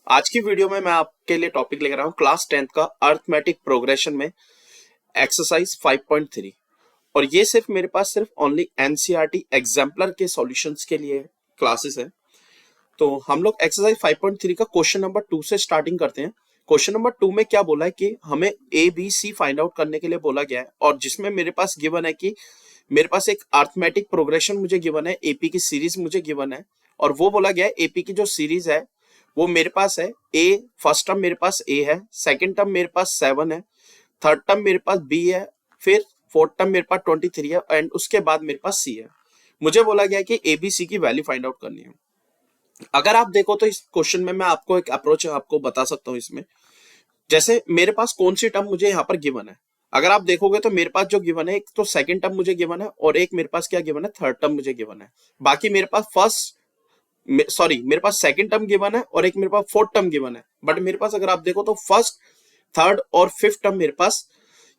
आज की वीडियो में मैं आपके लिए टॉपिक लेकर आया हूँ क्लास 10th का अर्थमेटिक प्रोग्रेशन में एक्सरसाइज 5.3। और ये सिर्फ मेरे पास सिर्फ ओनली एनसीईआरटी एग्जाम्पलर के सॉल्यूशंस के लिए क्लासेस है। तो हम लोग एक्सरसाइज 5.3 का क्वेश्चन नंबर 2 से स्टार्टिंग करते हैं। क्वेश्चन नंबर 2 में क्या बोला है कि हमें A B C find out करने के लिए बोला गया है, और जिसमें मेरे पास गिवन है कि मेरे पास एक अर्थमेटिक प्रोग्रेशन मुझे गिवन है, एपी की सीरीज मुझे गिवन है, और वो बोला गया है एपी की जो सीरीज है वो मेरे पास है ए, फर्स्ट टर्म मेरे पास ए है, सेकंड टर्म मेरे पास 7 है, थर्ड टर्म मेरे पास बी है, फिर फोर्थ टर्म मेरे पास 23 है, एंड उसके बाद मेरे पास सी है। मुझे बोला गया है कि ए बी सी की वैल्यू फाइंड आउट करनी है। अगर आप देखो तो इस क्वेश्चन में मैं आपको एक अप्रोच आपको बता सकता हूँ। इसमें जैसे मेरे पास कौन सी टर्म मुझे यहाँ पर गिवन है, अगर आप देखोगे तो मेरे पास जो गिवन है एक तो सेकंड टर्म मुझे गिवन है, और एक मेरे पास क्या गिवन है, थर्ड टर्म मुझे गिवन है। बाकी मेरे पास मेरे पास सेकंड टर्म गिवन है और एक मेरे पास फोर्थ टर्म गिवन है, बट मेरे पास अगर आप देखो तो फर्स्ट, थर्ड और फिफ्थ टर्म मेरे पास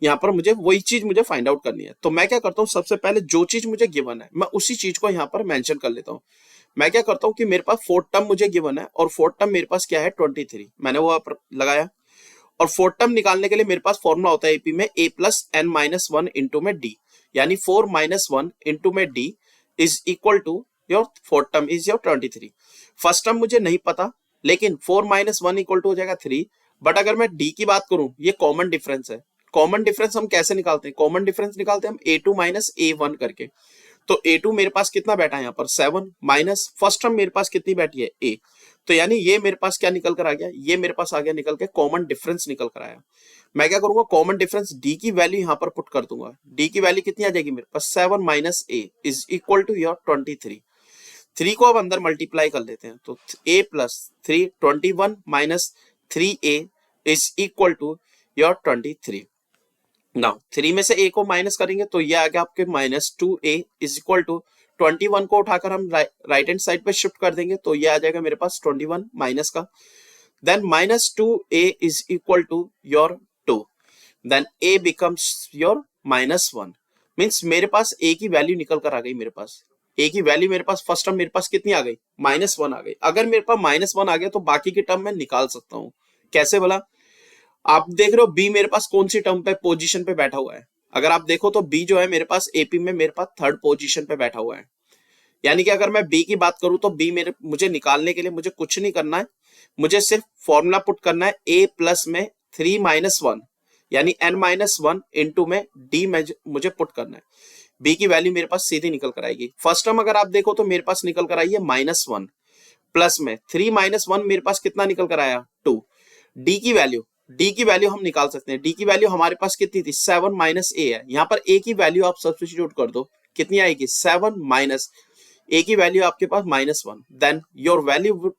यहाँ पर मुझे वही चीज मुझे फाइंड आउट करनी है। तो मैं क्या करता हूँ, सबसे पहले जो चीज मुझे गिवन है मैं उसी चीज को यहाँ पर मेंशन कर लेता हूँ। मैं क्या करता हूँ कि मेरे पास फोर्थ टर्म मुझे गिवन है, और फोर्थ टर्म मेरे पास क्या है 23, मैंने वो लगाया। और फोर्थ टर्म निकालने के लिए मेरे पास फॉर्मूला होता है एपी में a plus n minus one into में डी, यानी 4 माइनस वन इंटू में d is equal to your fourth term is your 23। First term मुझे नहीं पता, लेकिन 4 माइनस वन इक्वल टू हो जाएगा 3। बट अगर मैं डी की बात करूं, ये कॉमन डिफरेंस है। कॉमन डिफरेंस हम कैसे निकालते हैं, कॉमन डिफरेंस निकालते हैं हम a2 माइनस a1 करके। तो a2 मेरे पास कितना बैठा है यहाँ पर 7, माइनस फर्स्ट टर्म मेरे पास कितनी बैठी है a। तो यानी ये मेरे पास क्या निकल कर आ गया, ये मेरे पास आ गया निकल के कॉमन डिफरेंस निकल कर आया। मैं क्या करूंगा, कॉमन डिफरेंस डी की वैल्यू यहाँ पर पुट कर दूंगा। डी की वैल्यू कितनी आ जाएगी मेरे पास 7 minus a is equal to your 23। 3 को अब अंदर मल्टीप्लाई कर लेते हैं, तो a plus 3 21 minus 3a is equal to your 23। Now 3 में से a को माइनस करेंगे तो ये आ गया आपके minus 2a is equal to 21 को उठाकर हम राइट हैंड साइड पे शिफ्ट कर देंगे, तो ये आ जाएगा मेरे पास 21 माइनस का। Then minus 2a is equal to your 2, then a becomes your minus 1। Means मेरे पास a की वैल्यू निकल कर आ गई। मेरे पास a की वैल्यू मेरे पास फर्स्ट टर्म मेरे पास कितनी आ गई, माइनस 1 आ गई। अगर मेरे पास माइनस 1 आ गया तो बाकी की टर्म मैं निकाल सकता हूँ। कैसे बोला, आप देख रहे हो बी मेरे पास कौन सी टर्म पे पोजीशन पे बैठा हुआ है। अगर आप देखो तो बी जो है मेरे पास एपी में मेरे पास थर्ड पोजीशन पे बैठा हुआ है। यानी कि अगर मैं बी की बात करूं तो बी मुझे निकालने के लिए मुझे कुछ नहीं करना है, मुझे सिर्फ फॉर्मूला पुट करना है ए प्लस में 3 माइनस 1 यानी एन माइनस 1 इंटू में डी में मुझे पुट करना है। बी की वैल्यू मेरे पास सीधी निकल कर आएगी। फर्स्ट टर्म अगर आप देखो तो मेरे पास निकल कर आई है माइनस 1, प्लस में 3 माइनस 1 मेरे पास कितना निकल कर आया 2। डी की वैल्यू हम निकाल सकते हैं। डी की वैल्यू हमारे पास कितनी थी 7 माइनस ए है। यहाँ पर ए की वैल्यू आप सब्स्टिट्यूट कर दो, कितनी आएगी 7 माइनस ए की वैल्यू आपके पास minus 1, then your value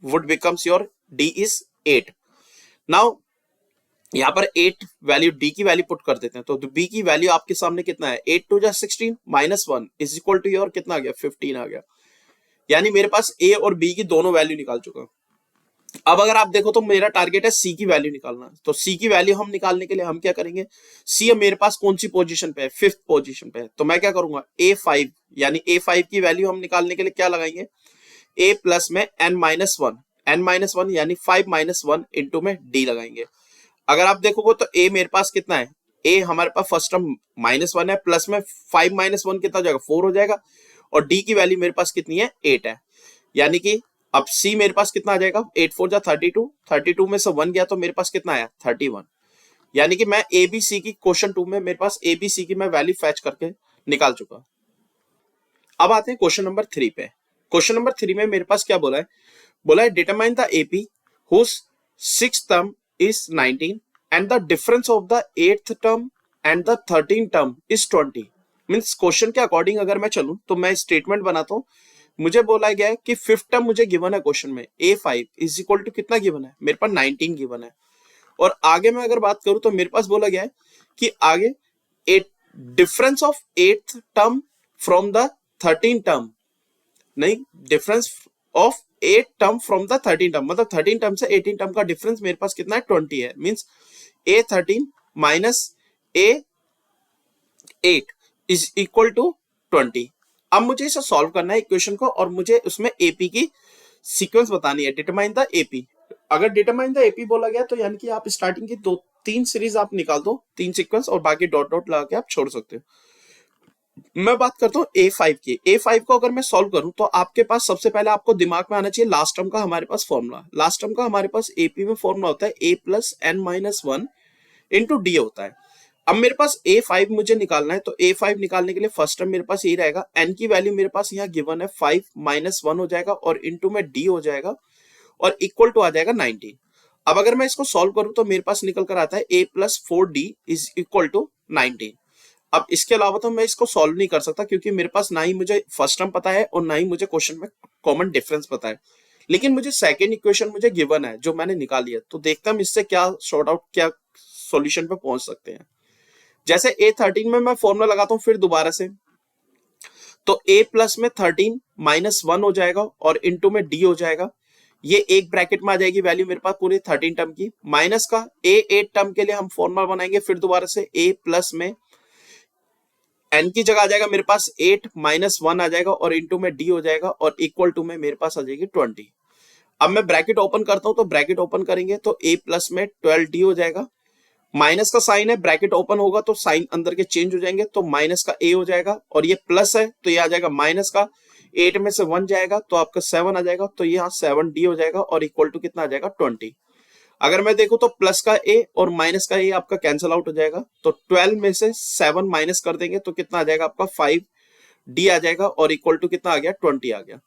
would becomes your d is 8। Now यहाँ पर 8 वैल्यू डी की वैल्यू पुट कर देते हैं, तो बी की वैल्यू आपके सामने कितना है 8 टू जा 16 minus 1 is equal to your कितना आ गया 15 आ गया। यानी मेरे पास ए और बी की दोनों वैल्यू निकाल चुका। अब अगर आप देखो तो मेरा टारगेट है सी की वैल्यू निकालना। तो सी की वैल्यू हम निकालने के लिए हम क्या करेंगे, सी मेरे पास कौन सी पोजीशन पे है, फिफ्थ पोजीशन पे है। तो मैं क्या करूंगा A5 यानी A5 की वैल्यू हम निकालने के लिए क्या लगाएंगे, a प्लस में n-1 यानी 5 माइनस 1 इंटू में d लगाएंगे। अगर आप देखोगे तो a मेरे पास कितना है, a हमारे पास फर्स्ट टर्म -1 है, प्लस में 5 माइनस 1 कितना हो जाएगा 4 हो जाएगा, और d की वैल्यू मेरे पास कितनी है 8 है। यानी कि अब C मेरे पास कितना आ जाएगा 8 4 जा 32, 32 में से 1 गया तो मेरे पास कितना आया 31। यानी कि मैं ABC की क्वेश्चन 2 में मेरे पास ABC की मैं वैल्यू फैच करके निकाल चुका। अब आते हैं क्वेश्चन नंबर 3 पे। क्वेश्चन नंबर 3 में मेरे पास क्या बोला है determine the AP whose sixth term is 19 and the difference of the 8th term and the 13th term is 20। Means question के अकॉर्डिंग अगर मैं चलूं तो मैं स्टेटमेंट बनाता हूं। मुझे बोला गया है कि फिफ्थ टर्म मुझे गिवन है क्वेश्चन में A5 इज इक्वल टू कितना गिवन है, मेरे पास 19 गिवन है। और आगे मैं अगर बात करूं तो मेरे पास बोला गया है कि आगे a difference of 8th term from the 13th term, नहीं difference of 8 term from the 13 term, मतलब 13 टर्म से 18 टर्म का डिफरेंस मेरे पास कितना है 20 है। Means A13 minus A8 is equal to 20। अब मुझे इसे सॉल्व करना है इक्वेशन को, और मुझे उसमें एपी की सीक्वेंस बतानी है। डिटरमाइन द एपी, अगर डिटरमाइन द एपी बोला गया तो यानी कि आप स्टार्टिंग की 2-3 सीरीज आप निकाल दो, 3 सीक्वेंस, और बाकी डॉट डॉट लगा के आप छोड़ सकते हो। मैं बात करता हूँ A5 की। A5 को अगर मैं सॉल्व करूं तो आपके पास सबसे पहले आपको दिमाग में आना चाहिए लास्ट टर्म का हमारे पास फॉर्मूला। लास्ट टर्म का हमारे पास एपी में फॉर्मूला होता है a plus n minus one into d होता है। अब मेरे पास A5 मुझे निकालना है, तो A5 निकालने के लिए फर्स्ट टर्म मेरे पास यही रहेगा, n की वैल्यू मेरे पास यहाँ गिवन है 5 माइनस 1 हो जाएगा और इंटू में d हो जाएगा और इक्वल टू आ जाएगा 19। अब अगर मैं इसको सॉल्व करूं तो मेरे पास निकल कर आता है a plus 4d is equal to 19। अब इसके अलावा तो मैं इसको सॉल्व नहीं कर सकता क्योंकि मेरे पास ना ही मुझे फर्स्ट टर्म पता है और ना ही मुझे क्वेश्चन में कॉमन डिफरेंस पता है, लेकिन मुझे सेकेंड इक्वेशन मुझे गिवन है जो मैंने निकाली है। तो देखते हम इससे क्या सॉर्ट आउट, क्या सॉल्यूशन पे पहुंच सकते हैं। जैसे A13 में मैं फॉर्मूला लगाता हूं फिर दोबारा से, तो a प्लस में 13 माइनस 1 हो जाएगा और इंटू में d हो जाएगा। ये एक ब्रैकेट में आ जाएगी वैल्यू मेरे पास पूरी 13 टर्म की, माइनस का A8 टर्म के लिए हम फॉर्मूला बनाएंगे फिर दोबारा से, a प्लस में n की जगह आ जाएगा मेरे पास 8 माइनस 1 आ जाएगा और इंटू में d हो जाएगा और इक्वल टू में मेरे पास आ जाएगी 20। अब मैं ब्रैकेट ओपन करता हूं, तो ब्रैकेट ओपन करेंगे तो a प्लस में 12d हो जाएगा, माइनस का साइन है, ब्रैकेट ओपन होगा तो साइन अंदर के चेंज हो जाएंगे, तो माइनस का a हो जाएगा और ये प्लस है तो ये आ जाएगा माइनस का, 8 में से 1 जाएगा तो आपका 7 आ जाएगा, तो यहाँ 7d हो जाएगा और इक्वल टू कितना आ जाएगा 20। अगर मैं देखूं तो प्लस का a और माइनस का a आपका कैंसिल आउट हो जाएगा, तो 12 में से 7 माइनस कर देंगे तो कितना आ जाएगा आपका 5d आ जाएगा और इक्वल टू कितना आ गया 20 आ गया।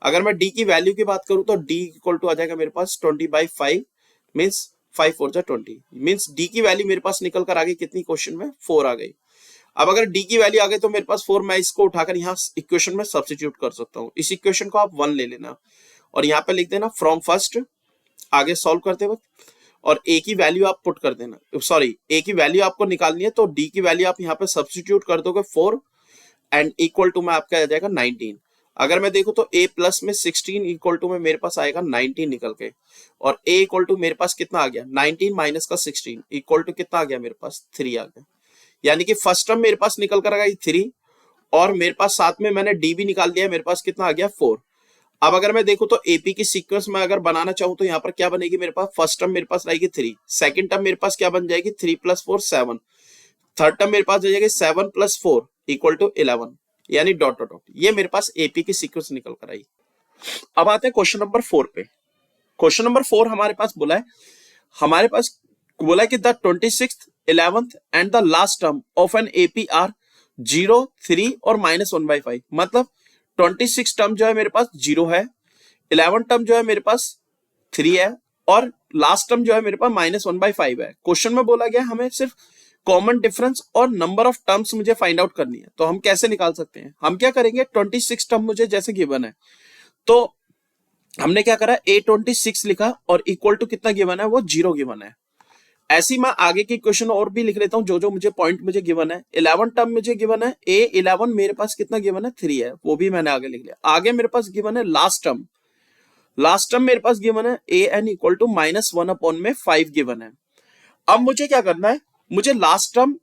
अगर मैं d की वैल्यू की बात करूं तो d इक्वल टू आ जाएगा मेरे पास 20/5 मीन्स 5 4 जा 20 मीन्स d की वैल्यू मेरे पास निकल कर आ गई कितनी, क्वेश्चन में 4 आ गई। अब अगर d की वैल्यू आ गई तो मेरे पास 4, मैं इसको उठाकर यहाँ इक्वेशन में सब्स्टिट्यूट कर सकता हूँ। इस इक्वेशन को आप 1 ले लेना और यहाँ पे लिख देना फ्रॉम फर्स्ट, आगे सॉल्व करते वक्त, और a की वैल्यू आप पुट कर देना, सॉरी a की वैल्यू आपको निकालनी है तो d की वैल्यू आप यहाँ पे सब्स्टिट्यूट कर दोगे 4 एंड इक्वल टू में आपका आ जाएगा 19। अगर मैं देखूं तो a प्लस में 16 इक्वल टू में मेरे पास आएगा 19 निकल के, और a इक्वल टू मेरे पास कितना आ गया 19 माइनस का 16 इक्वल टू कितना आ गया मेरे पास 3 आ गया। यानी कि फर्स्ट टर्म मेरे पास निकल कर आ गई 3 और मेरे पास साथ में मैंने d भी निकाल दिया, मेरे पास कितना आ गया 4। अब अगर मैं देखूं तो एपी की सीक्वेंस में अगर बनाना चाहूं तो यहाँ पर क्या बनेगी मेरे पास, फर्स्ट टर्म मेरे पास रहेगी 3, सेकंड टर्म मेरे पास क्या बन जाएगी 3 प्लस 4 7, थर्ड टर्म मेरे पास आ जाएगी 7 प्लस 4 इक्वल टू 11, यानी डॉट डॉट डॉट। ये मेरे पास एपी की सीक्वेंस निकल कर आई। अब आते हैं क्वेश्चन नंबर 4 पे। क्वेश्चन नंबर 4 हमारे पास बोला है, हमारे पास बोला है कि the 26th 11th and the last term of an AP are 0 3 और -1/5। मतलब 26 टर्म जो है मेरे पास 0 है, 11 टर्म जो है मेरे पास 3 है और लास्ट टर्म जो है मेरे पास -1/5 है। क्वेश्चन में बोला गया हमें सिर्फ कॉमन डिफरेंस और नंबर ऑफ टर्म्स मुझे फाइंड आउट करनी है। तो हम कैसे निकाल सकते हैं, हम क्या करेंगे, 26 टर्म मुझे जैसे गिवन है तो हमने क्या करा, A26 लिखा और इक्वल टू कितना गिवन है, वो 0 गिवन है। ऐसी मैं आगे की क्वेश्चन और भी लिख लेता हूं जो जो मुझे पॉइंट मुझे गिवन है। 11 टर्म मुझे गिवन है, A11 मेरे पास कितना गिवन है 3 है, वो भी मैंने आगे लिख लिया। आगे मेरे पास गिवन है लास्ट टर्म, लास्ट टर्म मेरे पास गिवन है an इक्वल टू -1 अपॉन में 5 गिवन है। अब मुझे क्या करना है, मुझे लास्ट टर्म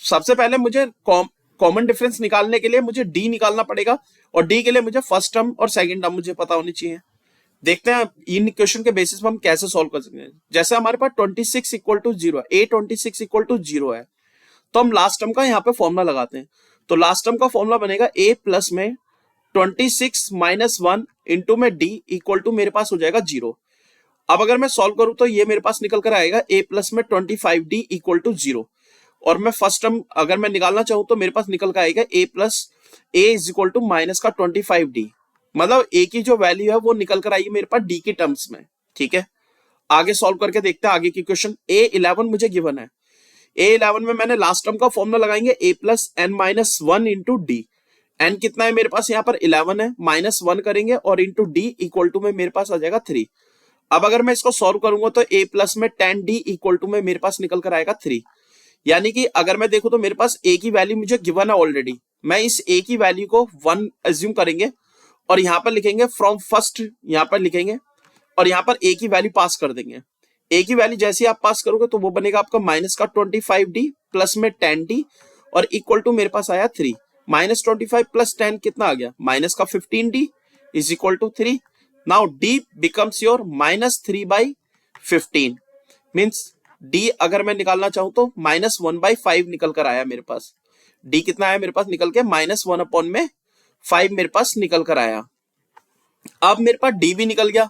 सबसे पहले मुझे कॉमन डिफरेंस निकालने के लिए मुझे d निकालना पड़ेगा और d के लिए मुझे फर्स्ट टर्म और सेकंड टर्म मुझे पता होनी चाहिए। देखते हैं इन इक्वेशन के बेसिस पर हम कैसे सॉल्व कर सकते हैं। जैसे हमारे पास 26 इक्वल टू 0 है, A26 इक्वल टू 0 है, तो हम लास्ट टर्म का यहाँ पे फॉर्मूला लगाते हैं। तो लास्ट टर्म का फॉर्मूला बनेगा a प्लस में 26 माइनस 1 इंटू में d इक्वल टू मेरे पास हो जाएगा 0। अब अगर मैं सॉल्व करूं तो ये मेरे पास निकल कर आएगा a प्लस में 25d इक्वल टू 0, और मैं फर्स्ट टर्म अगर मैं निकालना चाहूं तो मेरे पास निकल कर आएगा a plus a is equal to minus का 25d। मतलब a की जो वैल्यू है वो निकल कर आई मेरे पास d की टर्म्स में। ठीक है, आगे सॉल्व करके देखते हैं आगे की क्वेश्चन। A11 मुझे गिवन है, A11 में मैंने लास्ट टर्म का फॉर्मूला लगाएंगे a plus n minus 1 into D. n कितना है मेरे पास यहाँ पर 11 है, -1 करेंगे और इंटू d इक्वल टू में मेरे पास आ जाएगा 3। अब अगर मैं इसको सॉल्व करूंगा तो a प्लस में 10d इक्वल टू में मेरे पास निकल कर आएगा 3। यानी कि अगर मैं देखूं तो मेरे पास a की वैल्यू मुझे गिवन है ऑलरेडी, मैं इस a की वैल्यू को 1 एज्यूम करेंगे और यहाँ पर लिखेंगे फ्रॉम फर्स्ट, यहाँ पर लिखेंगे और यहाँ पर a की वैल्यू पास कर देंगे। a की वैल्यू जैसे आप पास करोगे तो वो बनेगा आपका माइनस का 25d प्लस में 10d और इक्वल टू मेरे पास आया 3। -25 प्लस 10 कितना आ गया, माइनस का 15d is equal to 3। Now d becomes your -3/15 means d अगर मैं निकालना चाहूं तो -1/5 निकल कर आया मेरे पास। डी कितना आया मेरे पास निकल के -1/5 मेरे पास निकल कर आया। अब मेरे पास डी भी निकल गया।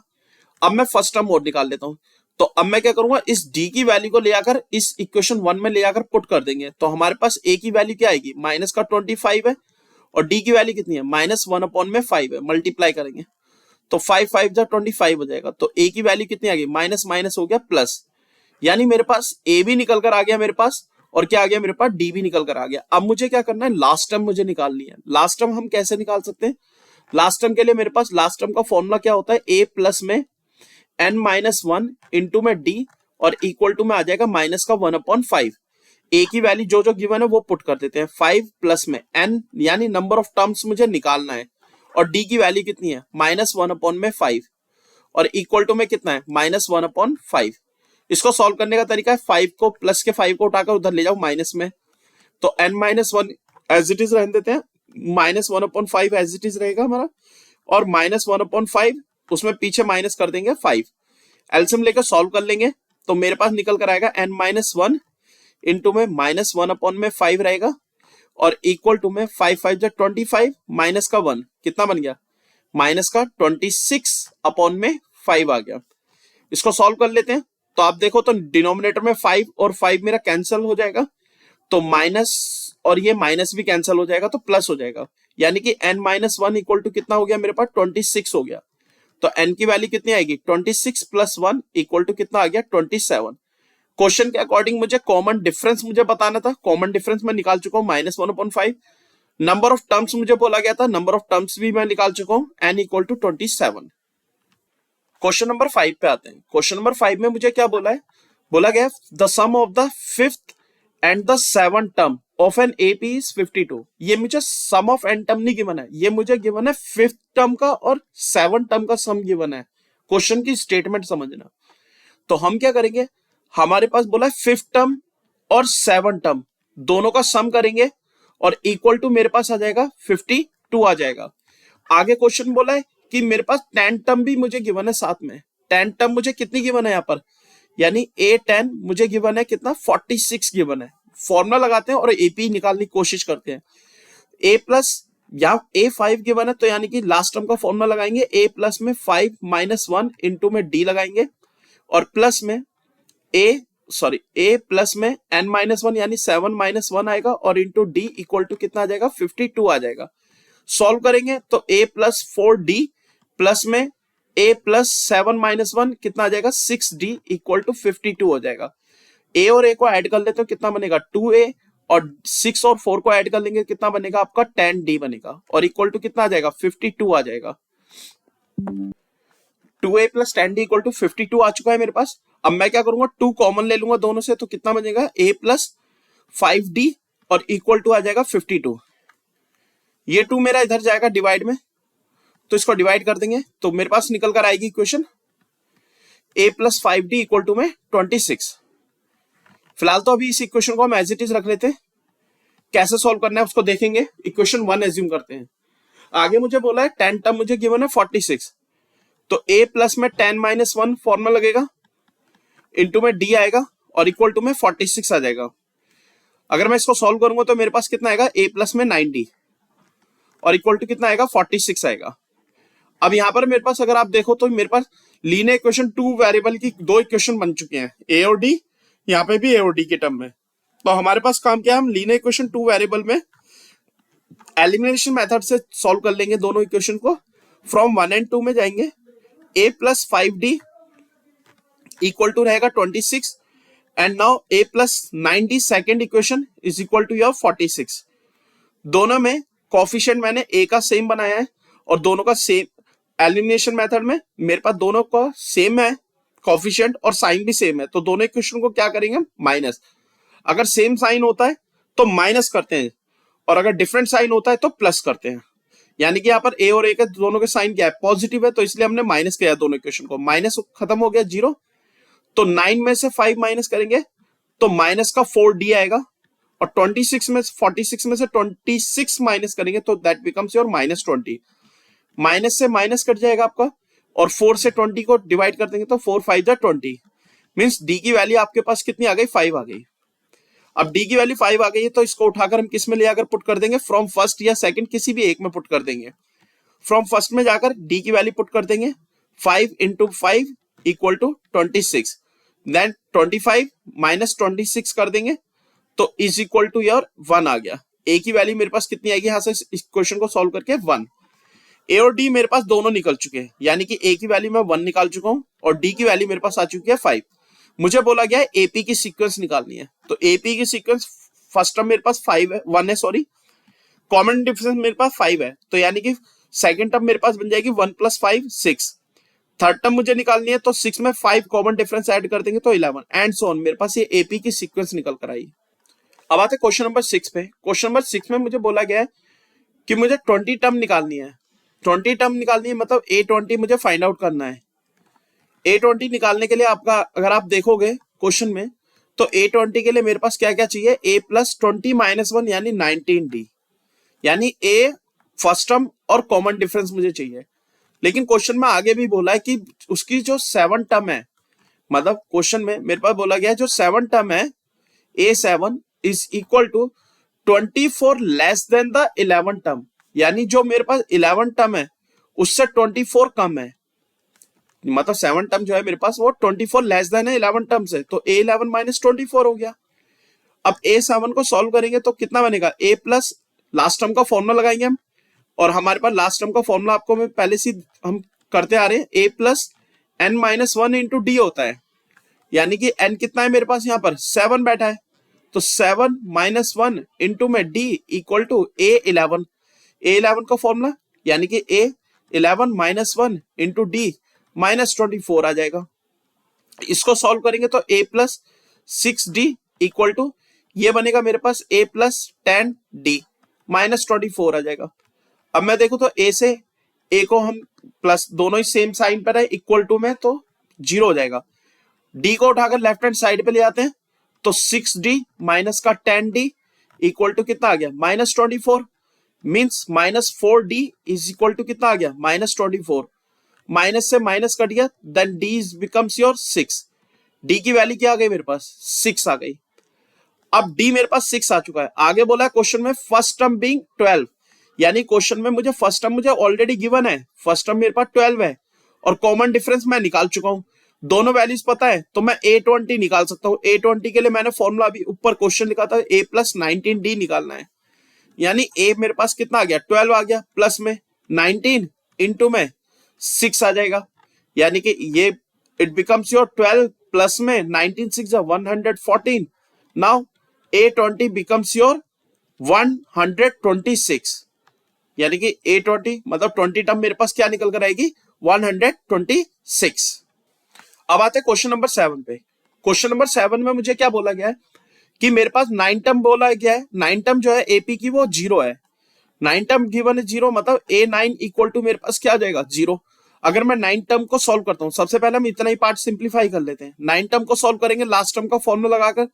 अब मैं फर्स्ट टर्म और निकाल लेता हूं। तो अब मैं क्या करूंगा, इस डी की वैल्यू को ले आकर इस इक्वेशन 1 में ले आकर पुट कर देंगे। तो हमारे पास ए की वैल्यू क्या आएगी, माइनस का 25 है और डी की वैल्यू कितनी है, -1/5 है। मल्टीप्लाई करेंगे तो 5 5 जा 25 हो जाएगा। तो ए की वैल्यू कितनी आ गई, माइनस माइनस हो गया प्लस, यानी मेरे पास ए भी निकल कर आ गया मेरे पास, और क्या आ गया मेरे पास, डी भी निकल कर आ गया। अब मुझे क्या करना है, लास्ट टर्म मुझे निकालनी है। लास्ट टर्म हम कैसे निकाल सकते हैं, लास्ट टर्म के लिए मेरे पास लास्ट टर्म का फॉर्मूला क्या होता है, ए प्लस में n-1 इंटू में डी और इक्वल टू में आ जाएगा माइनस का 1/5। ए की वैल्यू जो जो गिवन है वो पुट कर देते हैं, 5 प्लस में n यानी नंबर ऑफ टर्म्स मुझे निकालना है, और डी की वैल्यू कितनी है, -1/5 और इक्वल टू में कितना है, -1/5। इसको सॉल्व करने का तरीका है, 5 को प्लस के 5 को उठाकर उधर ले जाओ माइनस में, तो n-1 एज इट इज रहने देते हैं, -1/5 एज इट इज रहेगा हमारा, और -1/5 उसमें पीछे माइनस कर देंगे 5। एलसीएम लेकर सॉल्व कर लेंगे तो मेरे पास निकल कर आएगा n-1 इंटू में -1/5 रहेगा, और इक्वल टू में 5 5 जा 25 माइनस का 1 कितना बन गया, माइनस का 26/5 आ गया। इसको सॉल्व कर लेते हैं तो आप देखो तो डिनोमिनेटर में 5 और 5 मेरा कैंसिल हो जाएगा, तो माइनस और ये माइनस भी कैंसिल हो जाएगा तो प्लस हो जाएगा, यानी कि n-1 इक्वल टू कितना हो गया मेरे पास, 26 हो गया। तो n की वैल्यू कितनी आएगी, 26 प्लस 1 इक्वल टू कितना आ गया, 27। क्वेश्चन के अकॉर्डिंग मुझे कॉमन डिफरेंस मुझे बताना था, कॉमन डिफरेंस मैं निकाल चुका हूं -1/5। नंबर ऑफ टर्म्स मुझे बोला गया था, नंबर ऑफ टर्म्स भी मैं निकाल चुका हूं, n equal to 27। Question number 5 पे आते हैं। क्वेश्चन नंबर 5 में मुझे क्या बोला है, बोला गया the sum of the 5th and the 7th term of an AP is 52। ये मुझे सम ऑफ एन टर्म नहीं गिवन है, ये मुझे गिवन है 5th टर्म का और 7th टर्म का सम गिवन है। क्वेश्चन की स्टेटमेंट समझना। तो हम क्या करेंगे, हमारे पास बोला है 5th टर्म और 7th टर्म दोनों का सम करेंगे और इक्वल टू मेरे पास आ जाएगा 52 आ जाएगा। आगे क्वेश्चन बोला है कि मेरे पास 10th टर्म भी मुझे गिवन है साथ में। 10th टर्म मुझे कितनी गिवन है यहाँ पर, यानी A10 मुझे गिवन है कितना, 46 गिवन है। फॉर्मूला लगाते हैं और एपी निकालने की कोशिश करते हैं। A प्लस या A5 गिवन है तो यानी कि लास्ट टर्म का फॉर्मूला लगाएंगे, A प्लस में 5 - 1 इंटू में D लगाएंगे, और प्लस में A प्लस में n-1 यानी 7 - 1 आएगा, और इंटू D इक्वल टू कितना आ जाएगा, 52 आ जाएगा। सॉल्व करेंगे तो A प्लस 4D प्लस में A प्लस 7 - 1 कितना आ जाएगा, 6D इक्वल टू 52 हो जाएगा। A और A को ऐड कर लेते हो कितना बनेगा, 2A, और 6 और 4 को ऐड कर लेंगे कितना बनेगा आपका, 10D बनेगा, और इक्वल टू कितना आ जाएगा, 52 आ जाएगा। 2A plus 10D equal to 52 आ चुका है मेरे पास। अब मैं क्या करूंगा, 2 कॉमन ले लूंगा दोनों से, तो कितना बनेगा, A प्लस 5D और इक्वल टू आ जाएगा 52। ये 2 मेरा इधर जाएगा डिवाइड में, तो इसको डिवाइड कर देंगे तो मेरे पास निकल कर आएगी equation A plus 5D equal to में 26। फिलहाल तो अभी इस इक्वेशन को हम एज इट इज रख लेते हैं, कैसे सॉल्व करना है उसको देखेंगे। इक्वेशन 1 एज्यूम करते हैं। आगे मुझे बोला है 10 टर्म मुझे गिवन है 46, तो A प्लस में 10 - 1 फॉर्मूला लगेगा, इंटू में D आएगा, और इक्वल टू में 46 आ जाएगा। अगर मैं इसको सॉल्व करूंगा तो मेरे पास कितना आएगा, A प्लस में 90 और इक्वल टू कितना आएगा, 46 आएगा। अब यहां पर मेरे पास अगर आप देखो तो मेरे पास लीनियर इक्वेशन 2 वेरिएबल की 2 इक्वेशन बन चुके हैं, A और D, यहाँ पे भी A और D के टर्म में। तो हमारे पास काम क्या है, हम लीनियर इक्वेशन 2 वेरिएबल में एलिमिनेशन मेथड से सॉल्व कर लेंगे दोनों इक्वेशन को। फ्रॉम 1 एंड 2 में जाएंगे, A plus 5D equal to रहेगा 26, and now A plus 9D second equation is equal to your 46। दोनों में कोफिशिएंट मैंने A का सेम बनाया है, और दोनों का सेम एलिमिनेशन मेथड में मेरे पास दोनों का सेम है कोफिशिएंट, और साइन भी सेम है, तो दोनों इक्वेशन को क्या करेंगे, माइनस। अगर सेम साइन होता है तो माइनस करते हैं, और अगर डिफरेंट साइन होता है तो प्लस करते हैं। यानी कि यहाँ पर A और A के दोनों के साइन क्या है, पॉजिटिव है, तो इसलिए हमने माइनस किया दोनों इक्वेशन को। माइनस खत्म हो गया 0, तो 9 में से 5 माइनस करेंगे तो माइनस का 4D आएगा, और 46 में से 26 माइनस करेंगे तो दैट बिकम्स योर -20। माइनस से माइनस कट जाएगा आपका, और 4 से 20 को डिवाइड कर देंगे तो 4 5 जा 20, मीन्स डी की वैल्यू आपके पास कितनी आ गई, 5 आ गई। अब डी की वैल्यू 5 आ गई है तो इसको उठाकर हम किस में ले आकर पुट कर देंगे, फ्रॉम फर्स्ट या सेकंड किसी भी एक में पुट कर देंगे। फ्रॉम फर्स्ट में जाकर डी की वैल्यू पुट कर देंगे, 5 into 5 equal to 26, then 25 minus 26 कर देंगे तो इज इक्वल टू योर 1 आ गया। ए की वैल्यू मेरे पास कितनी आएगी, यहां से इस क्वेश्चन को सॉल्व करके 1। ए और डी मेरे पास दोनों निकल चुके हैं, यानी कि ए की वैल्यू मैं 1 निकाल चुका हूं और डी की वैल्यू मेरे पास आ चुकी है 5। मुझे बोला गया है एपी की सीक्वेंस निकालनी है, तो एपी की सीक्वेंस फर्स्ट टर्म मेरे पास 5 है, 1 है सॉरी, कॉमन डिफरेंस मेरे पास 5 है, तो यानी कि सेकंड टर्म मेरे पास बन जाएगी 1 + 5 6। थर्ड टर्म मुझे निकालनी है तो 6 में 5 कॉमन डिफरेंस ऐड कर देंगे तो 11 एंड सो ऑन। मेरे पास ये एपी की सीक्वेंस निकल कर आई। अब आते क्वेश्चन नंबर 6 पे। क्वेश्चन नंबर 6 में मुझे बोला गया है कि मुझे 20 टर्म निकालनी है। 20 टर्म निकालनी है मतलब A20 मुझे फाइंड आउट करना है। A20 निकालने के लिए आपका अगर आप देखोगे क्वेश्चन में तो A20 के लिए मेरे पास क्या क्या चाहिए, A + 20 - 1 यानी 19D, यानी A फर्स्ट टर्म और कॉमन डिफरेंस मुझे चाहिए। लेकिन क्वेश्चन में आगे भी बोला है कि उसकी जो 7 टर्म है, मतलब क्वेश्चन में मेरे पास बोला गया है जो 7 टर्म है A7 is equal to 24 less than the 11 term, यानी जो मेरे पास 11 टर्म है उससे 24 कम है, मतलब 7 टर्म जो है मेरे पास वो 24 लेस देन है 11 टर्म से, तो A11 - 24 हो गया। अब A7 को सॉल्व करेंगे तो कितना बनेगा, A प्लस लास्ट टर्म का फॉर्मूला लगाएंगे हम, और हमारे पास लास्ट टर्म का फॉर्मूला आपको मैं पहले से हम करते आ रहे हैं, A + n - 1 इंटू डी होता है, यानी कि n कितना है मेरे पास यहाँ पर 7 बैठा है, तो 7 - 1 इंटू में D equal to A11। A11 का फॉर्मूला यानी कि A11 - 1 इंटू डी -24 आ जाएगा। इसको सॉल्व करेंगे तो A + 6D इक्वल टू ये बनेगा मेरे पास A + 10D -24 आ जाएगा। अब मैं देखूं तो A से A को हम प्लस दोनों ही सेम साइन पर है इक्वल टू में, तो 0 हो जाएगा। D को उठाकर लेफ्ट हैंड साइड पे ले आते हैं तो 6D माइनस का 10D इक्वल टू कितना आ गया, -24, means -4D is equal to कितना आ गया, -24। माइनस से माइनस कट गया, then D becomes your 6। D की वैल्यू क्या आ गई मेरे पास, 6 आ गई। अब D मेरे पास 6 आ चुका है। आगे बोला है क्वेश्चन में फर्स्ट टर्म बीइंग 12, यानी क्वेश्चन में मुझे फर्स्ट टर्म मुझे ऑलरेडी गिवन है, फर्स्ट टर्म मेरे पास 12 है और कॉमन डिफरेंस मैं निकाल चुका हूं, दोनों वैल्यूज पता है, तो मैं A20 निकाल सकता हूं। A20 के लिए मैंने फॉर्मूला अभी ऊपर क्वेश्चन लिखा था, A + 19D निकालना है, यानी A मेरे पास कितना आ गया, 12 आ गया, प्लस में 19 इंटू में 6 आ जाएगा, यानी कि ये इट बिकम्स योर 12 प्लस में 19 6 114। नाउ A20 बिकम्स योर 126, यानी कि A20 मतलब 20 टर्म मेरे पास क्या निकल कर आएगी, 126। अब आते हैं क्वेश्चन नंबर 7 पे। क्वेश्चन नंबर 7 में मुझे क्या बोला गया है कि मेरे पास 9 टर्म बोला गया है, 9 टर्म जो है एपी की वो 0 है, 9 टर्म गिवन है 0, मतलब A9 इक्वल टू मेरे पास क्या आ जाएगा, 0। अगर मैं 9 टर्म को सॉल्व करता हूं, सबसे पहले हम इतना ही पार्ट सिंप्लीफाई कर लेते हैं। 9 टर्म को सॉल्व करेंगे, लास्ट टर्म का फॉर्मूला लगाकर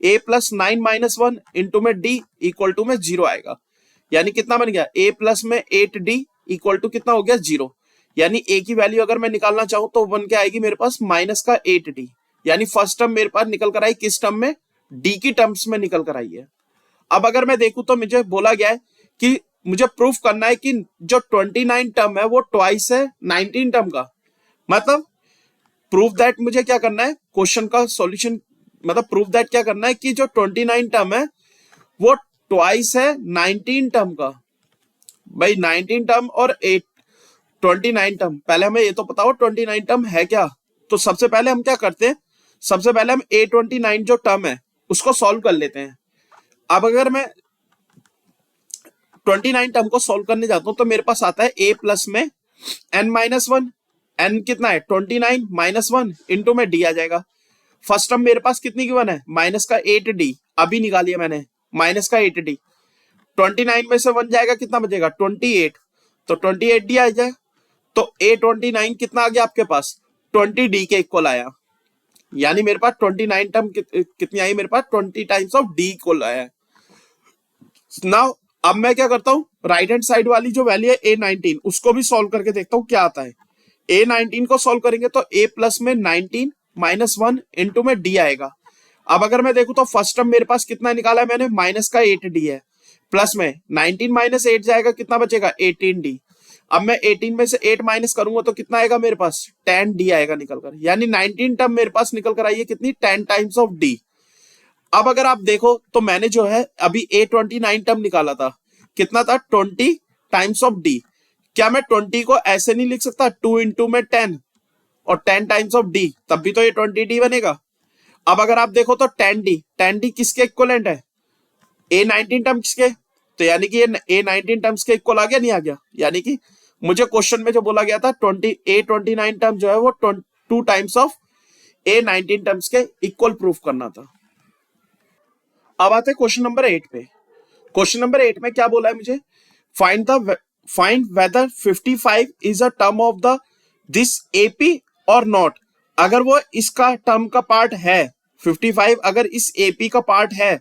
A + 9 - 1 इंटू में D इक्वल टू में 0 आएगा, यानी कितना बन गया, A प्लस में 8D इक्वल टू कितना हो गया, 0। यानी A की वैल्यू अगर मैं निकालना चाहूं तो बन के आएगी मेरे पास माइनस का 8D, यानी फर्स्ट टर्म मेरे पास निकल कर आई किस टर्म में, D की टर्म्स में निकल कर आई है। अब अगर मैं देखूं तो मुझे बोला गया है कि मुझे प्रूफ करना है कि जो 29 टर्म है वो ट्वाइस है 19 टर्म का, मतलब प्रूफ दैट मुझे क्या करना है, क्वेश्चन का सॉल्यूशन मतलब प्रूफ दैट क्या करना है कि जो 29 टर्म है वो ट्वाइस है 19 टर्म का। भाई 19 टर्म और 29 टर्म, पहले हमें ये तो पता हो 29 टर्म है क्या, तो सबसे पहले हम क्या करते हैं, सबसे पहले हम A29 जो टर्म है उसको सॉल्व कर लेते हैं। अब अगर मैं 29 टर्म को सॉल्व करने जाता हूं तो मेरे पास आता है A प्लस में n - 1, n कितना है 29 - 1 इंटू में D आ जाएगा। फर्स्ट टर्म मेरे पास कितनी गिवन है, माइनस का 8D, अभी निकालिए मैंने, माइनस का 8D, 29 में से 1 जाएगा कितना बचेगा 28, तो 28D आ जाएगा, तो A29 कितना आ गया आपके पास 20D के इक्वल आया, यानी मेरे पास 29 टर्म कितनी आई, मेरे पास 20 टाइम्स ऑफ D इक्वल आया। नाउ अब मैं क्या करता हूं, राइट हैंड साइड वाली जो वैल्यू है A19 उसको भी सॉल्व करके देखता हूं क्या आता है। A19 को सॉल्व करेंगे तो a प्लस में 19 माइनस 1 इंटू में d आएगा। अब अगर मैं देखूं तो फर्स्ट टर्म मेरे पास कितना निकाला है मैंने, माइनस का 8d है, प्लस में 19 माइनस 8 जाएगा, कितना बचेगा 18d। अब मैं 18 में से 8 माइनस करूंगा तो कितना आएगा मेरे पास 10d आएगा निकल कर, यानी 19 टर्म मेरे पास निकल कर आई है कितनी 10 टाइम्स ऑफ d। अब अगर आप देखो तो मैंने जो है अभी A29 टर्म निकाला था, कितना था 20 टाइम्स ऑफ d। क्या मैं 20 को ऐसे नहीं लिख सकता 2 इंटू में 10 और 10 टाइम्स ऑफ d, तब भी तो ये 20d बनेगा। अब अगर आप देखो तो 10d किसके इक्वलेंट है, A19 टर्म्स के, तो यानी कि ये A19 टर्म्स के इक्वल आ गया नहीं आ गया, यानी कि मुझे क्वेश्चन में जो बोला गया था A29 टर्म जो है वो 2 टाइम्स ऑफ A19 टर्म्स के इक्वल प्रूफ करना था। अब आते हैं क्वेश्चन नंबर 8 पे। क्वेश्चन नंबर 8 में क्या बोला है मुझे, find weather 55 is a term of the this AP और नॉट। अगर वो इसका टर्म का पार्ट है 55, अगर इस एपी का पार्ट है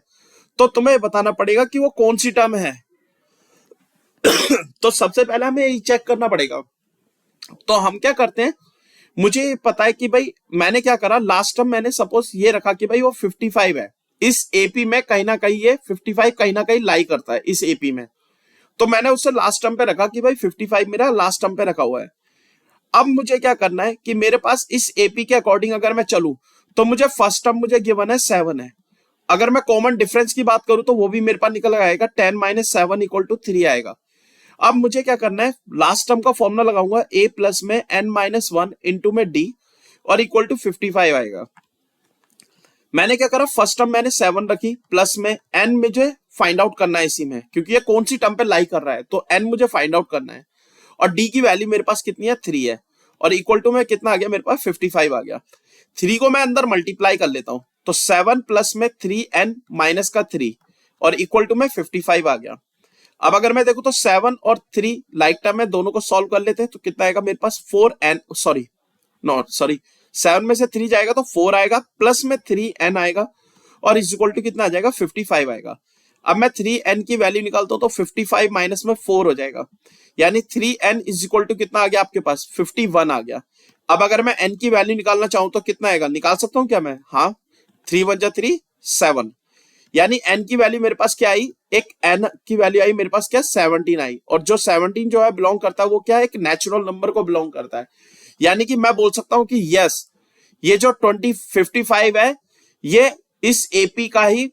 तो तुम्हें बताना पड़ेगा कि वो कौन सी टर्म है। तो सबसे पहले हमें ये चेक करना पड़ेगा। तो हम क्या करते हैं, मुझे पता है कि भाई मैंने क्या करा, लास्ट टर्म मैंने सपोज ये रखा कि भाई वो 55 है, इस एपी में कहीं ना कहीं ये 55 कहीं ना कहीं लाई करता है इस एपी में, तो मैंने उससे लास्ट टर्म पे रखा कि भाई 55 मेरा लास्ट टर्म पे रखा हुआ है। अब मुझे क्या करना है कि मेरे पास इस एपी के अकॉर्डिंग अगर मैं चलूं तो मुझे फर्स्ट टर्म मुझे गिवन है 7 है। अगर मैं कॉमन डिफरेंस की बात करूं तो वो भी मेरे पास निकल आएगा 10 माइनस 7 इक्वल टू 3 आएगा। अब मुझे क्या करना है, लास्ट टर्म का फॉर्मूला लगाऊंगा a प्लस में n माइनस 1 इंटू में d और इक्वल टू 55 आएगा। मैंने क्या करा, फर्स्ट टर्म मैंने 7 रखी, प्लस में n मुझे फाइंड आउट करना है इसी में, क्योंकि ये कौन सी टर्म पे लाई कर रहा है, तो n मुझे फाइंड आउट करना है। और d की वैल्यू मेरे पास कितनी है 3 है, और इक्वल टू में कितना आ गया मेरे पास 55 आ गया। 3 को मैं अंदर मल्टीप्लाई कर लेता हूं तो 7 प्लस में 3n माइनस का 3 और इक्वल टू में 55 आ गया। अब अगर मैं देखूं तो 7 और 3 लाइक टर्म में, दोनों को सॉल्व कर लेते हैं तो कितना आएगा मेरे पास 4n, सॉरी 7 में से 3 जाएगा तो 4 आएगा, प्लस में 3n आएगा और इज इक्वल टू कितना आ जाएगा 55 आएगा। अब मैं 3n की वैल्यू निकालता हूं तो 55 माइनस में 4 हो जाएगा, यानी 3n इज इक्वल टू कितना आ गया आपके पास 51 आ गया। अब अगर मैं n की वैल्यू निकालना चाहूं तो कितना आएगा, निकाल सकता हूं क्या मैं, हाँ 3 1 3 7, यानी n की वैल्यू मेरे पास क्या आई, एक n की वैल्यू आई मेरे पास क्या 17 आई, और जो 17 जो है बिलोंग करता है वो क्या है, एक नेचुरल नंबर को बिलोंग करता है। यानी कि मैं बोल सकता हूं कि यस ये जो 55 है ये इस एपी का ही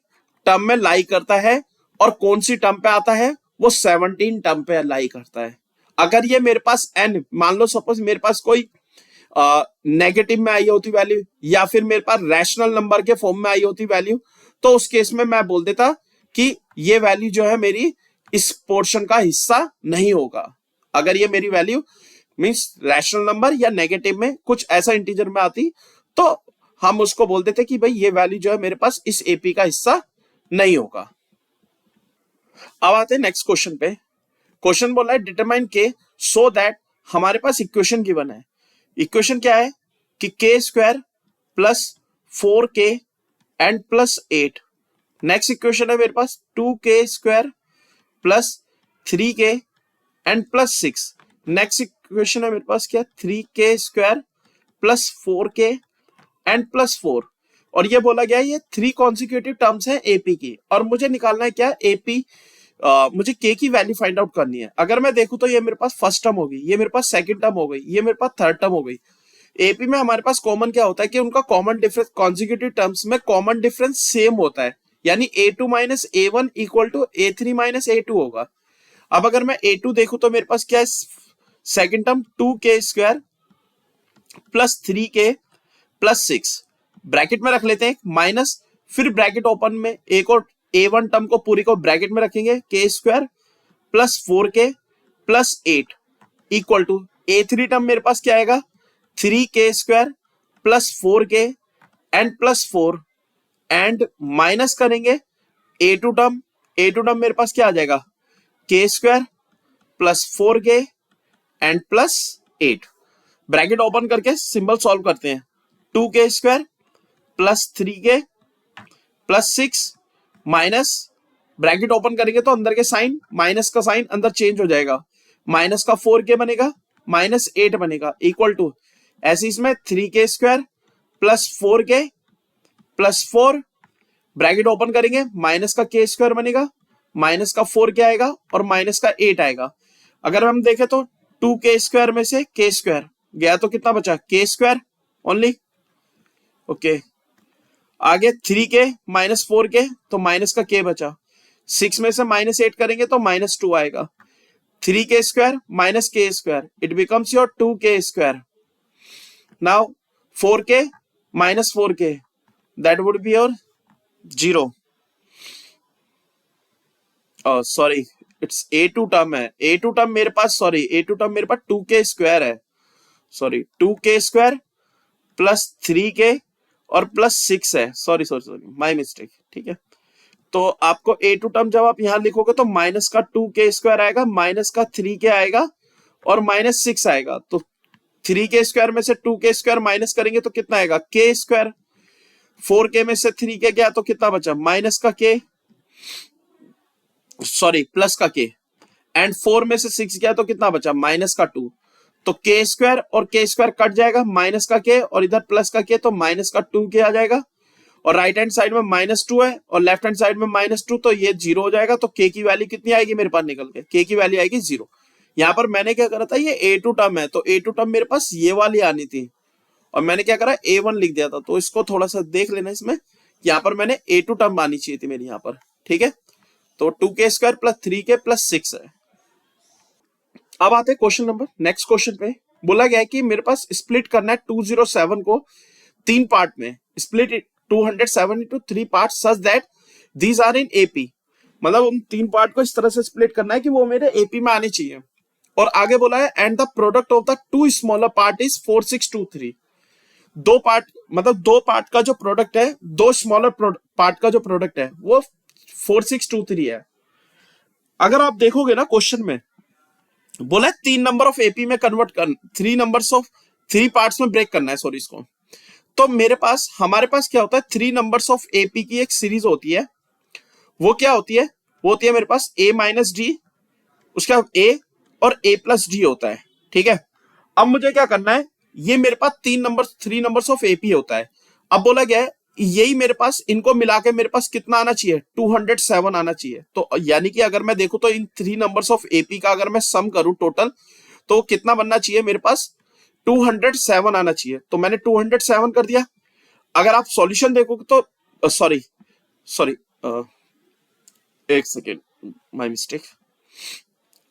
टर्म में लाई करता है, और कौन सी टर्म पे आता है, वो 17 टर्म पे लाई करता है। अगर ये मेरे पास n, मान लो सपोज मेरे पास कोई नेगेटिव में आई होती वैल्यू, या फिर मेरे पास रैशनल नंबर के फॉर्म में आई होती वैल्यू, तो उस केस में मैं बोल देता कि ये वैल्यू जो है मेरी इस पोर्शन का हिस्सा नहीं होगा। अगर ये मेरी वैल्यू मींस रैशनल नंबर या नेगेटिव में कुछ ऐसा इंटीजर में आती तो हम उसको बोल देते कि भाई ये वैल्यू जो है मेरे पास इस एपी का हिस्सा नहीं होगा। अब आते हैं नेक्स्ट क्वेश्चन पे। क्वेश्चन बोला है डिटरमाइन के सो दैट, हमारे पास इक्वेशन गिवन है। इक्वेशन क्या है कि के square plus 4k and plus 8। Next equation है मेरे पास 2k square plus 3k and plus 6। Next equation है मेरे पास क्या 3k square plus 4k and plus 4। और ये बोला गया ये 3 कॉन्सिक्यूटिव टर्म्स हैं एपी की, और मुझे निकालना है क्या एपी, मुझे के की वैल्यू फाइंड आउट करनी है। अगर मैं देखूं तो ये मेरे पास फर्स्ट टर्म हो गई, ये मेरे पास सेकंड टर्म हो गई, ये मेरे पास थर्ड टर्म हो गई। एपी में हमारे पास कॉमन क्या होता है कि उनका कॉमन डिफरेंस कॉन्सिक्यूटिव टर्म्स में कॉमन डिफरेंस सेम होता है, यानी a2 minus a1 equal to a3 minus a2 होगा। अब अगर मैं a2 देखूं तो मेरे पास क्या है, second term 2k square plus 3k plus 6, bracket में रख लेते हैं माइनस, फिर ब्रैकेट ओपन में एक और a1 टर्म को पूरी को ब्रैकेट में रखेंगे k square plus 4k plus 8 equal to a3 term मेरे पास क्या आएगा 3k square plus 4k and plus 4 and minus करेंगे a2 टर्म मेरे पास क्या आ जाएगा k square plus 4k and plus 8। Bracket open करके सिंबल सॉल्व करते हैं, 2k square plus 3k plus 6 minus, bracket open करेंगे तो अंदर के साइन माइनस का साइन अंदर चेंज हो जाएगा, माइनस का 4k बनेगा -8 बनेगा इक्वल टू, ऐसे इसमें 3k² plus 4k plus 4 bracket open करेंगे, माइनस का k² बनेगा, माइनस का 4k आएगा और माइनस का 8 आएगा। अगर हम देखें तो 2k² में से k² गया तो कितना बचा, k² ओनली। ओके, आगे 3k माइनस 4k तो माइनस का k बचा, 6 में से -8 करेंगे तो -2 आएगा, 3k² minus k², it becomes your 2k²। Now 4k minus 4k, that would be your 0। Sorry, it's a2 term है, a2 टर्म मेरे पास, सॉरी a2 टर्म मेरे पास 2k² है, सॉरी 2k² प्लस 3k और प्लस 6 है, sorry sorry sorry my mistake. ठीक है, तो आपको a2 टर्म जब आप यहां लिखोगे तो माइनस का 2k² आएगा, माइनस का 3k आएगा और माइनस 6 आएगा। तो 3k² में से 2k² माइनस करेंगे तो कितना आएगा, k²। 4k में से 3k गया तो कितना बचा, माइनस का k, सॉरी प्लस का k, एंड 4 में से 6 गया तो कितना बचा, माइनस का 2। तो k² और k² कट जाएगा, माइनस का k और इधर प्लस का k, तो माइनस का 2k आ जाएगा, और राइट हैंड साइड में -2 है और लेफ्ट हैंड साइड में -2, तो ये 0 हो जाएगा। तो k की वैल्यू कितनी आएगी मेरे पास निकल के, k की वैल्यू आएगी 0। यहाँ पर मैंने क्या करा था, ये a2 टर्म है तो a2 टर्म मेरे पास ये वाली आनी थी, और मैंने क्या करा, a1 लिख दिया था। तो इसको थोड़ा सा देख लेना, इसमें यहाँ पर मैंने a2 टर्म आनी चाहिए थी मेरी यहाँ पर। ठीक है, तो 2k² प्लस 3k प्लस 6 है। अब आते हैं क्वेश्चन नंबर, नेक्स्ट क्वेश्चन पे बोला गया है कि मेरे पास स्प्लिट करना है 207 को 3 पार्ट में, split 207 into 3 part such that these are in AP, मतलब उन 3 पार्ट को इस तरह से स्प्लिट करना है कि वो मेरे एपी में आने चाहिए। और आगे बोला है and the product of the 2 smaller part is 4623, 2 part मतलब 2 पार्ट का जो प्रोडक्ट है, 2 स्मॉलर पार्ट का जो प्रोडक्ट है वो 4623 है। अगर आप देखोगे ना क्वेश्चन में बोला है 3 नंबर ऑफ एपी में कन्वर्ट कर, 3 नंबर्स ऑफ 3 पार्ट्स में ब्रेक करना है, सॉरी इसको। तो मेरे पास, हमारे पास क्या होता है, 3 नंबर्स ऑफ एपी की एक सीरीज होती है, वो क्या होती है, वो होती है मेरे पास a माइनस डी, उसका a और a प्लस डी होता है। ठीक है, अब मुझे क्या करना है, ये मेरे पास 3 नंबर्स ऑफ एपी होता है। अब बोला गया है यही मेरे पास, इनको मिला के मेरे पास कितना आना चाहिए, 207 आना चाहिए। तो यानी कि अगर मैं देखूं तो इन 3 नंबर्स ऑफ एपी का अगर मैं सम करूं टोटल, तो कितना बनना चाहिए मेरे पास, 207 आना चाहिए। तो मैंने 207 कर दिया। अगर आप सॉल्यूशन देखोगे तो सॉरी सॉरी एक सेकेंड, माय मिस्टेक।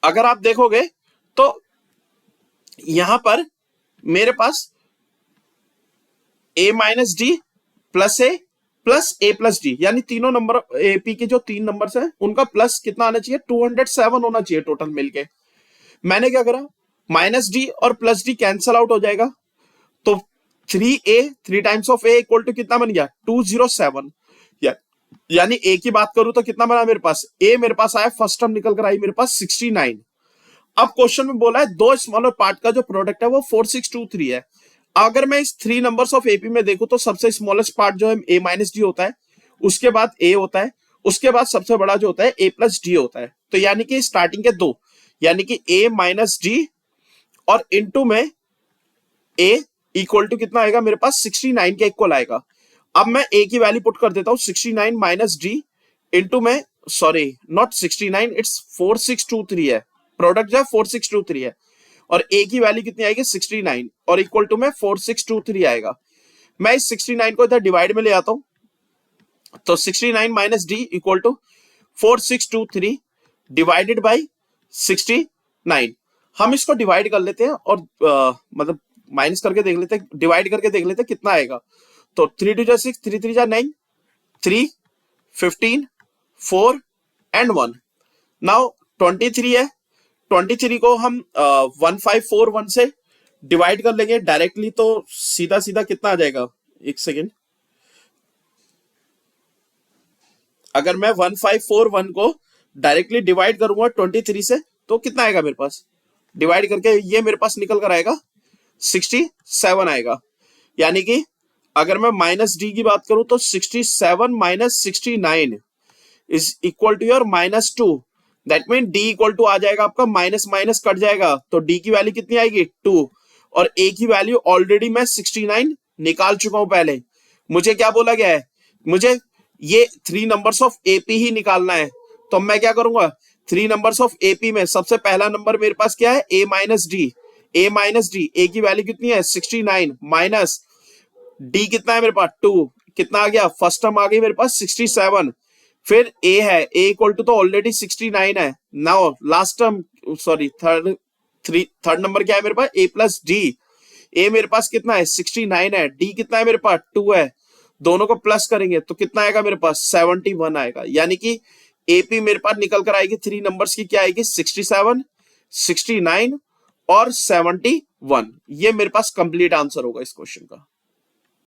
अगर आप देखोगे तो यहां पर मेरे पास a minus D plus A plus D, यानी तीनों नंबर एपी के जो 3 नंबर्स हैं उनका प्लस कितना आना चाहिए, 207 होना चाहिए टोटल मिलके। मैंने क्या करा, माइनस डी और प्लस डी कैंसल आउट हो जाएगा, तो 3a 3 times of a equal to कितना बन गया, 207। यानी a की बात करूं तो कितना बना मेरे पास, a मेरे पास आया, फर्स्ट टर्म निकल कर आई मेरे पास 69। अब क्वेश्चन में बोला है 2 स्मॉलर पार्ट का जो प्रोडक्ट है वो 4623 है। अगर मैं इस 3 नंबर्स ऑफ एपी में देखूं तो सबसे स्मॉलेस्ट पार्ट जो है a माइनस डी होता है, उसके बाद a होता है, उसके बाद सबसे बड़ा जो होता है a प्लस डी होता है। तो यानी कि स्टार्टिंग के 2, यानी कि a माइनस डी और इनटू में a इक्वल टू कितना आएगा मेरे पास, 69 के इक्वल आएगा। अब मैं a की वैल्यू पुट कर देता हूं, 69 माइनस डी इंटू में, सॉरी नॉट 69, इट्स 4623 है, प्रोडक्ट जो है 4623 है, और a की वैल्यू कितनी आएगी 69 और इक्वल टू में 4623 आएगा। मैं इस 69 को इधर डिवाइड में ले आता हूं, तो 69 minus d equal to 4623 divided by 69। हम इसको डिवाइड कर लेते हैं और मतलब माइनस करके देख लेते हैं, डिवाइड करके देख लेते हैं कितना आएगा। तो 3 2 जा 6, 3 3 जा 9, 3 15 4 एंड 1। नाउ 23 है, 23 को हम 1541 से डिवाइड कर लेंगे डायरेक्टली, तो सीधा सीधा कितना आ जाएगा, एक सेकेंड, अगर मैं 1541 को डायरेक्टली डिवाइड करूंगा 23 से तो कितना आएगा मेरे पास, डिवाइड करके ये मेरे पास निकल कर आएगा 67 आएगा। यानी कि अगर मैं माइनस डी की बात करूं तो 67 minus 69 is equal to your -2। That mean d equal to आ जाएगा आपका माइनस माइनस कट जाएगा, तो डी की वैल्यू कितनी आएगी 2, और ए की वैल्यू ऑलरेडी मैं 69 निकाल चुका हूं पहले। मुझे क्या बोला गया है, मुझे ये 3 नंबर्स ऑफ एपी ही निकालना है। तो मैं क्या करूंगा, 3 नंबर्स ऑफ एपी में सबसे पहला नंबर मेरे पास क्या है, ए माइनस डी। ए की वैल्यू कितनी है 69 माइनस डी कितना है मेरे पास 2, कितना आ गया, फर्स्ट टर्म आ गई मेरे पास 67। फिर ए है, ए इक्वल टू तो ऑलरेडी 69 है। Now last term sorry third number क्या है मेरे पास, ए प्लस डी। ए मेरे पास कितना है 69 है, डी कितना है मेरे पास 2 है, दोनों को प्लस करेंगे तो कितना आएगा मेरे पास 71 आएगा। यानी कि एपी मेरे पास निकल कर आएगी 3 नंबर्स की, क्या आएगी 67, 69 और 71। ये मेरे पास कंप्लीट आंसर होगा इस क्वेश्चन का।